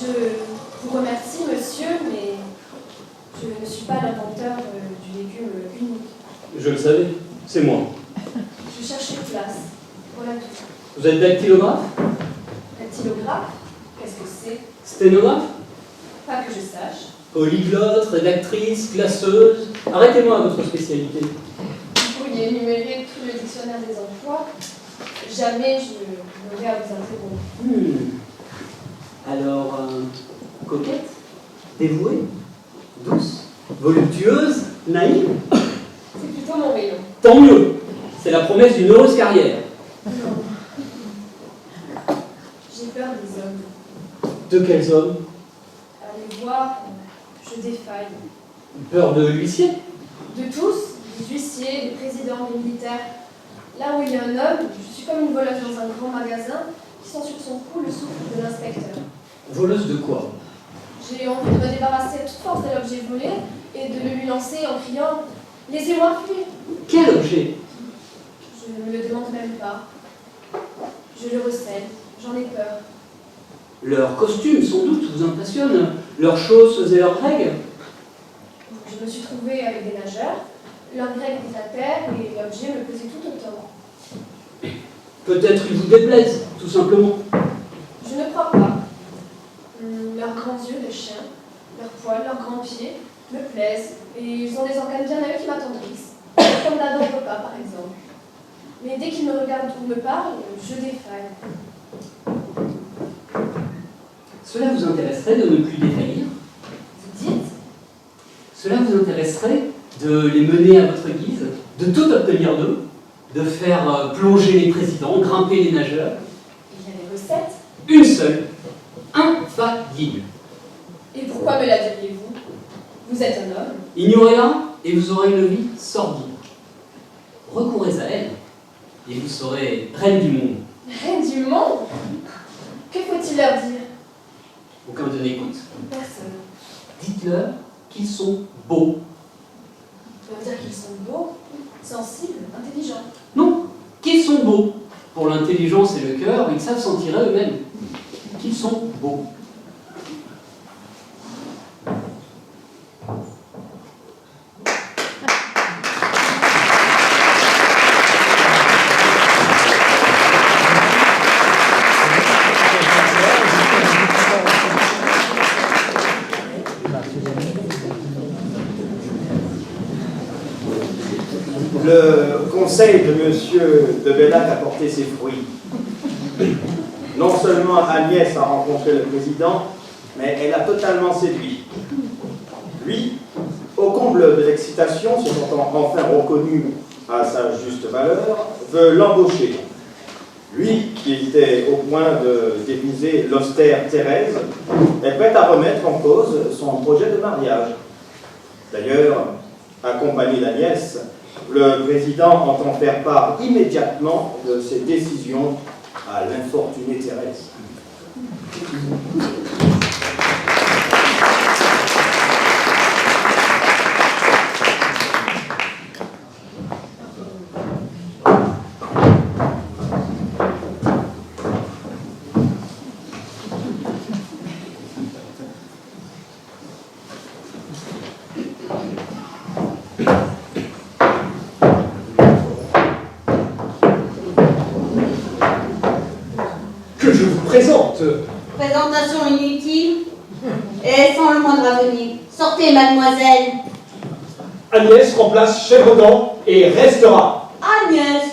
Je vous remercie, monsieur, mais je ne suis pas l'inventeur du légume unique. Je le savais, c'est moi. Je cherchais place. Voilà tout. Vous êtes dactylographe? Dactylographe? Qu'est-ce que c'est? Sténographe? Pas que je sache. Polyglotte, rédactrice, classeuse. Arrêtez-moi à votre spécialité. Vous pourriez énumérer tout le dictionnaire des emplois. Jamais je n'aurais à vous interrompre. Alors, coquette, dévouée, douce, voluptueuse, naïve? C'est plutôt mon rayon. Tant mieux. C'est la promesse d'une heureuse carrière. Non. J'ai peur des hommes. De quels hommes? À les voir, je défaille. Peur de l'huissier? De tous, des huissiers, des présidents, des militaires. Là où il y a un homme, je suis comme une voleuse dans un grand magasin qui sent sur son cou le souffle de l'inspecteur. Voleuse de quoi? J'ai envie de me débarrasser à toute force de l'objet volé et de le lui lancer en criant « Laissez-moi fuir !» Quel objet? Je ne me le demande même pas. Je le recèle, j'en ai peur. Leurs costumes, sans doute, vous impressionnent. Leurs choses et leurs règles. Je me suis trouvée avec des nageurs, leur grec était à terre et l'objet me pesait tout autant. Peut-être ils vous déplaisent, tout simplement. Je ne crois pas. Leurs grands yeux de chien, leurs poils, leurs grands pieds me plaisent et ils ont des organes bien à eux qui m'attendrissent, comme Adam au repas par exemple. Mais dès qu'ils me regardent ou me parlent, je défaille. Cela vous intéresserait de ne plus défaillir? Vous dites? Cela vous intéresserait de les mener à votre guise, de tout obtenir d'eux, de faire plonger les présidents, grimper les nageurs? Il y a des recettes. Une seule, infaillible. Et pourquoi me la diriez-vous? Vous êtes un homme. Ignorez-la et vous aurez une vie sordide. Recourez à elle et vous serez reine du monde. Reine du monde? Que faut-il leur dire? Aucun de n'écoute. Personne. Dites-leur qu'ils sont beaux. Ça veut dire qu'ils sont beaux, sensibles, intelligents. Non, qu'ils sont beaux. Pour l'intelligence et le cœur, ils savent s'en tirer eux-mêmes. Qu'ils sont beaux. Le conseil de monsieur de Bellac a porté ses fruits. Non seulement Agnès a rencontré le président, mais elle a totalement séduit. Lui, au comble de l'excitation, se sentant enfin reconnu à sa juste valeur, veut l'embaucher. Lui, qui était au point d'épouser l'austère Thérèse, est prêt à remettre en cause son projet de mariage. D'ailleurs, accompagné d'Agnès, le président entend faire part immédiatement de ses décisions à l'infortunée Thérèse. Que je vous présente. Présentation inutile et sans le moindre avenir. Sortez, mademoiselle. Agnès remplace Chèvredent et restera. Agnès,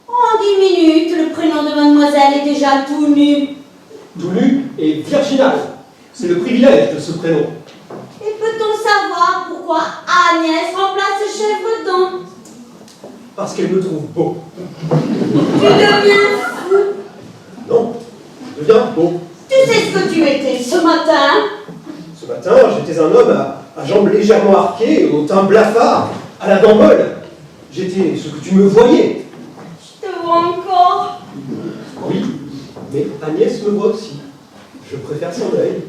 en 10 minutes, le prénom de mademoiselle est déjà tout nu. Tout nu et virginal. C'est le privilège de ce prénom. Et peut-on savoir pourquoi Agnès remplace Chèvredent? Parce qu'elle me trouve beau. Tu deviens fou. Non, je deviens beau. Tu sais ce que tu étais ce matin? Ce matin, j'étais un homme à jambes légèrement arquées, au teint blafard, à la dent molle. J'étais ce que tu me voyais. Je te vois encore. Oui, mais Agnès me voit aussi. Je préfère son œil.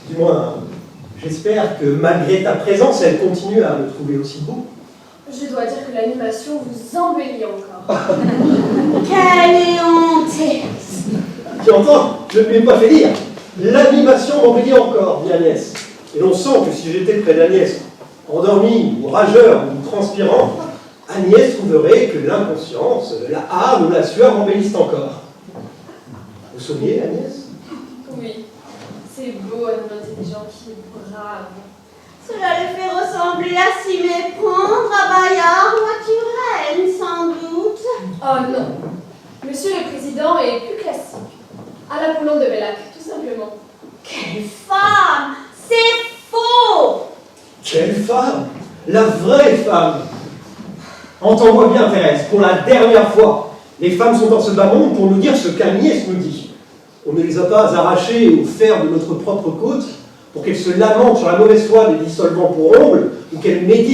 Du moins, j'espère que malgré ta présence, elle continue à me trouver aussi beau. Je dois dire que l'animation vous embellit encore. Quelle honte! Tu entends? Je ne l'ai pas fait lire. L'animation m'embellit encore, dit Agnès. Et l'on sent que si j'étais près d'Agnès, endormi ou rageur ou transpirant, Agnès trouverait que l'inconscience, la harne ou la sueur m'embellissent encore. Vous souriez, Agnès? Oui, c'est beau un homme intelligent qui est brave. Cela le fait ressembler à s'y méprendre à Bayard ou à Turenne, sans doute. Oh non, Monsieur le Président est plus classique. À l'Apollon de Bellac, tout simplement. Quelle femme! C'est faux! Quelle femme! La vraie femme! Entends-moi bien, Thérèse, pour la dernière fois. Les femmes sont dans ce bas monde pour nous dire ce qu'Agnès nous dit. On ne les a pas arrachées au fer de notre propre côte pour qu'elles se lamentent sur la mauvaise foi des dissolvants pour ongles ou qu'elles méditent